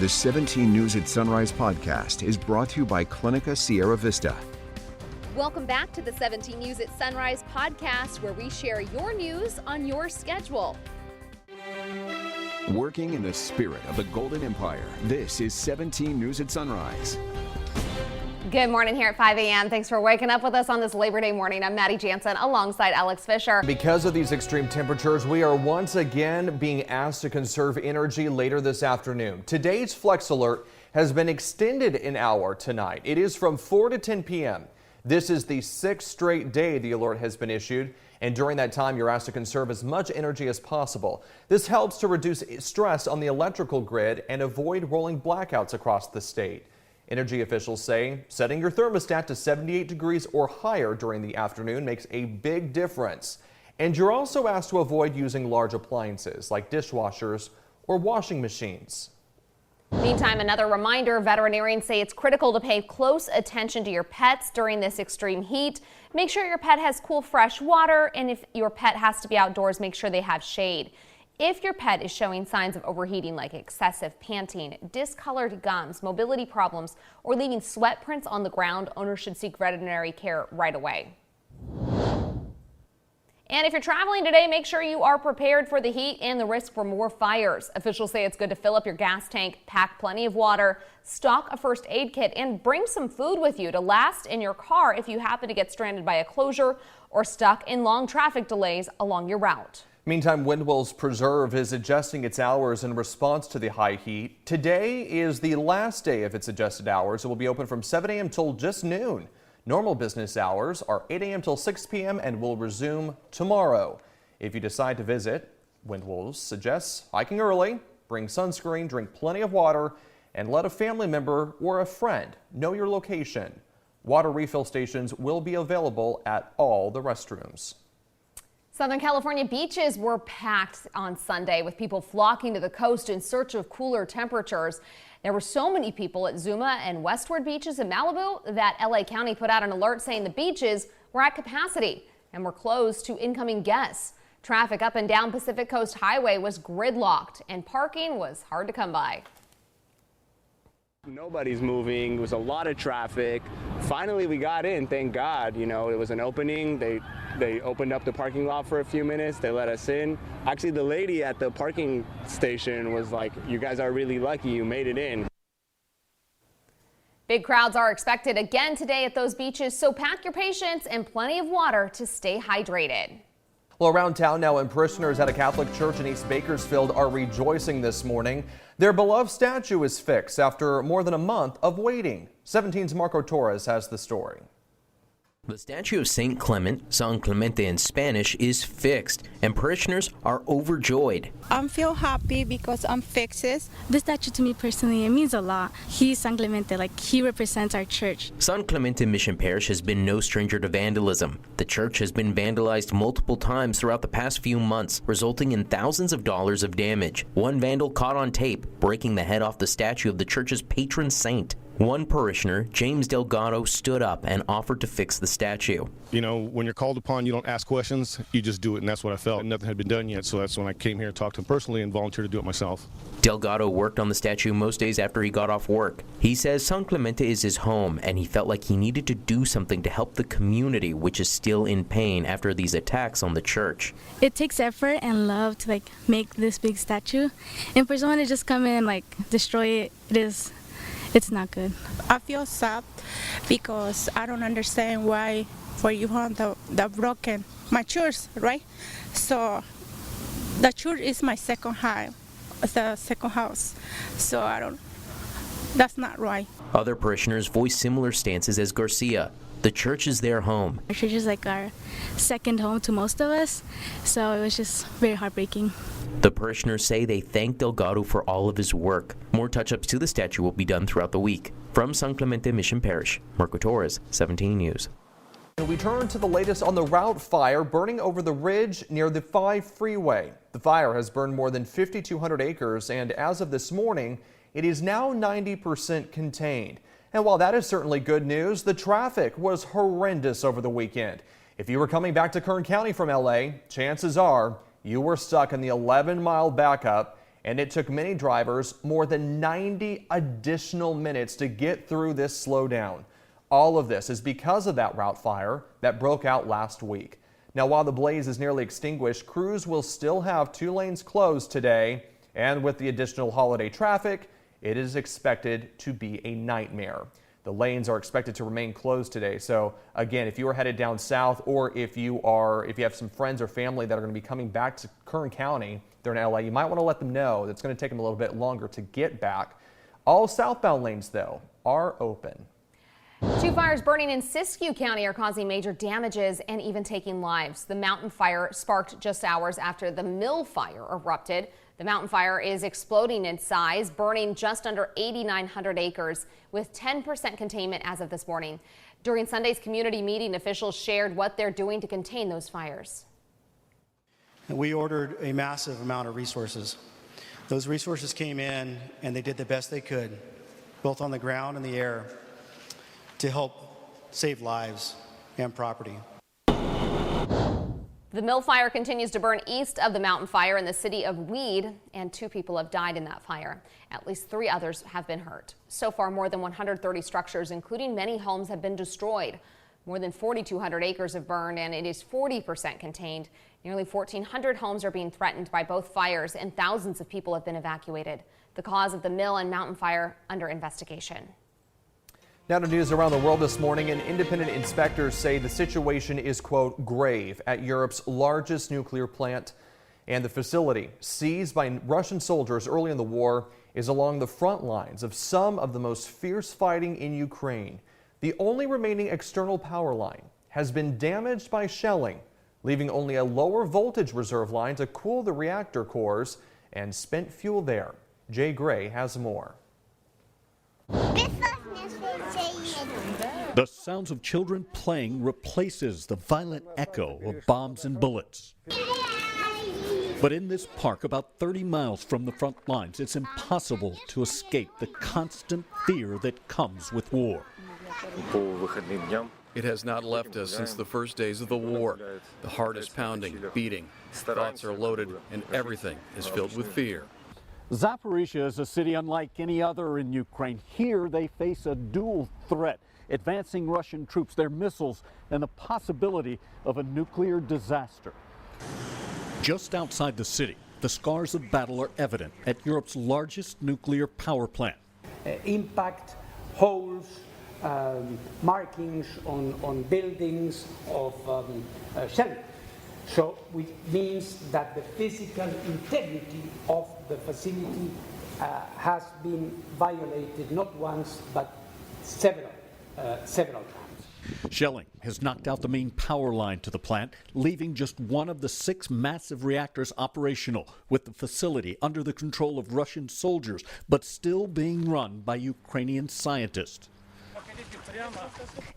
The 17 News at Sunrise podcast is brought to you by Clinica Sierra Vista. Welcome back to the 17 News at Sunrise podcast, where we share your news on your schedule. Working in the spirit of the Golden Empire, this is 17 News at Sunrise. Good morning here at 5 a.m. Thanks for waking up with us on this Labor Day morning. I'm Maddie Jansen alongside Alex Fisher. Because of these extreme temperatures, we are once again being asked to conserve energy later this afternoon. Today's Flex Alert has been extended an hour tonight. It is from 4 to 10 p.m. This is the 6th straight day the alert has been issued, and during that time you're asked to conserve as much energy as possible. This helps to reduce stress on the electrical grid and avoid rolling blackouts across the state. Energy officials say setting your thermostat to 78 degrees or higher during the afternoon makes a big difference. And you're also asked to avoid using large appliances like dishwashers or washing machines. Meantime, another reminder, veterinarians say it's critical to pay close attention to your pets during this extreme heat. Make sure your pet has cool, fresh water, and if your pet has to be outdoors, make sure they have shade. If your pet is showing signs of overheating like excessive panting, discolored gums, mobility problems, or leaving sweat prints on the ground, owners should seek veterinary care right away. And if you're traveling today, make sure you are prepared for the heat and the risk for more fires. Officials say it's good to fill up your gas tank, pack plenty of water, stock a first aid kit, and bring some food with you to last in your car if you happen to get stranded by a closure or stuck in long traffic delays along your route. Meantime, Windwell's Preserve is adjusting its hours in response to the high heat. Today is the last day of its adjusted hours. It will be open from 7 a.m. till just noon. Normal business hours are 8 a.m. till 6 p.m. and will resume tomorrow. If you decide to visit, Windwell suggests hiking early, bring sunscreen, drink plenty of water, and let a family member or a friend know your location. Water refill stations will be available at all the restrooms. Southern California beaches were packed on Sunday with people flocking to the coast in search of cooler temperatures. There were so many people at Zuma and Westward beaches in Malibu that LA County put out an alert saying the beaches were at capacity and were closed to incoming guests. Traffic up and down Pacific Coast Highway was gridlocked and parking was hard to come by. Nobody's moving. It was a lot of traffic. Finally, we got in, thank God. You know, it was an opening. They opened up the parking lot for a few minutes. They let us in. Actually, the lady at the parking station was like, "You guys are really lucky you made it in." Big crowds are expected again today at those beaches, so pack your patience and plenty of water to stay hydrated. Well, around town now, and parishioners at a Catholic church in East Bakersfield are rejoicing this morning. Their beloved statue is fixed after more than a month of waiting. 17's Marco Torres has the story. The statue of San Clemente in Spanish, is fixed, and parishioners are overjoyed. I feel happy because I'm fixed. The statue to me personally, it means a lot. He's San Clemente, like he represents our church. San Clemente Mission Parish has been no stranger to vandalism. The church has been vandalized multiple times throughout the past few months, resulting in thousands of dollars of damage. One vandal caught on tape, breaking the head off the statue of the church's patron saint. One parishioner, James Delgado, stood up and offered to fix the statue. You know, when you're called upon, you don't ask questions, you just do it, and that's what I felt. Nothing had been done yet, so that's when I came here and talked to him personally and volunteered to do it myself. Delgado worked on the statue most days after he got off work. He says San Clemente is his home, and he felt like he needed to do something to help the community, which is still in pain after these attacks on the church. It takes effort and love to make this big statue, and for someone to just come in and destroy it, it's not good. I feel sad because I don't understand why for you want the broken my church, right? So the church is my second house. So that's not right. Other parishioners voice similar stances as Garcia. The church is their home. Our church is our second home to most of us, so it was just very heartbreaking. The parishioners say they thank Delgado for all of his work. More touch-ups to the statue will be done throughout the week. From San Clemente Mission Parish, Marco Torres, 17 News. We turn to the latest on the route fire burning over the ridge near the 5 freeway. The fire has burned more than 5,200 acres, and as of this morning, it is now 90% contained. And while that is certainly good news, the traffic was horrendous over the weekend. If you were coming back to Kern County from LA, chances are you were stuck in the 11-mile backup and it took many drivers more than 90 additional minutes to get through this slowdown. All of this is because of that route fire that broke out last week. Now, while the blaze is nearly extinguished, crews will still have 2 lanes closed today, and with the additional holiday traffic, it is expected to be a nightmare. The lanes are expected to remain closed today. So again, if you are headed down south, or if you have some friends or family that are going to be coming back to Kern County, they're in LA, you might want to let them know that it's going to take them a little bit longer to get back. All southbound lanes, though, are open. 2 fires burning in Siskiyou County are causing major damages and even taking lives. The mountain fire sparked just hours after the mill fire erupted. The mountain fire is exploding in size, burning just under 8,900 acres with 10% containment as of this morning. During Sunday's community meeting, officials shared what they're doing to contain those fires. We ordered a massive amount of resources. Those resources came in and they did the best they could, both on the ground and the air, to help save lives and property. The mill fire continues to burn east of the mountain fire in the city of Weed, and 2 people have died in that fire. At least 3 others have been hurt. So far, more than 130 structures, including many homes, have been destroyed. More than 4,200 acres have burned, and it is 40% contained. Nearly 1,400 homes are being threatened by both fires, and thousands of people have been evacuated. The cause of the mill and mountain fire under investigation. Now to news around the world this morning, and independent inspectors say the situation is, quote, grave at Europe's largest nuclear plant. And the facility, seized by Russian soldiers early in the war, is along the front lines of some of the most fierce fighting in Ukraine. The only remaining external power line has been damaged by shelling, leaving only a lower voltage reserve line to cool the reactor cores and spent fuel there. Jay Gray has more. The sounds of children playing replaces the violent echo of bombs and bullets. But in this park, about 30 miles from the front lines, it's impossible to escape the constant fear that comes with war. It has not left us since the first days of the war. The heart is pounding, beating, thoughts are loaded, and everything is filled with fear. Zaporizhia is a city unlike any other in Ukraine. Here they face a dual threat: advancing Russian troops, their missiles, and the possibility of a nuclear disaster. Just outside the city, the scars of battle are evident at Europe's largest nuclear power plant. Impact, holes, markings on buildings of shelling. So which means that the physical integrity of the facility has been violated not once but several times. Shelling has knocked out the main power line to the plant, leaving just one of the 6 massive reactors operational, with the facility under the control of Russian soldiers, but still being run by Ukrainian scientists.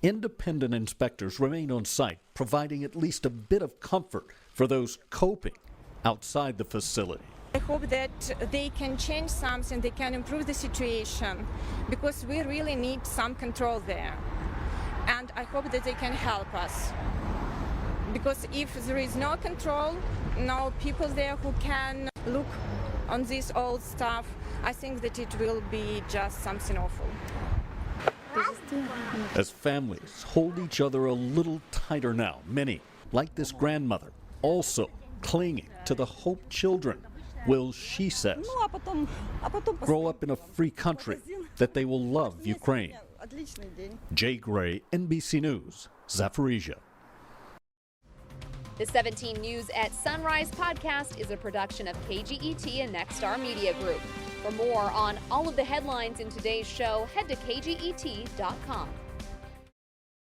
Independent inspectors remain on site, providing at least a bit of comfort for those coping outside the facility. I hope that they can change something, they can improve the situation, because we really need some control there. And I hope that they can help us. Because if there is no control, no people there who can look on this old stuff, I think that it will be just something awful. As families hold each other a little tighter now, many, like this grandmother, also clinging to the hope children will, she says, grow up in a free country, that they will love Ukraine. Jay Gray, NBC News, Zaporizhia. The 17 News at Sunrise podcast is a production of KGET and Nexstar Media Group. For more on all of the headlines in today's show, head to kget.com.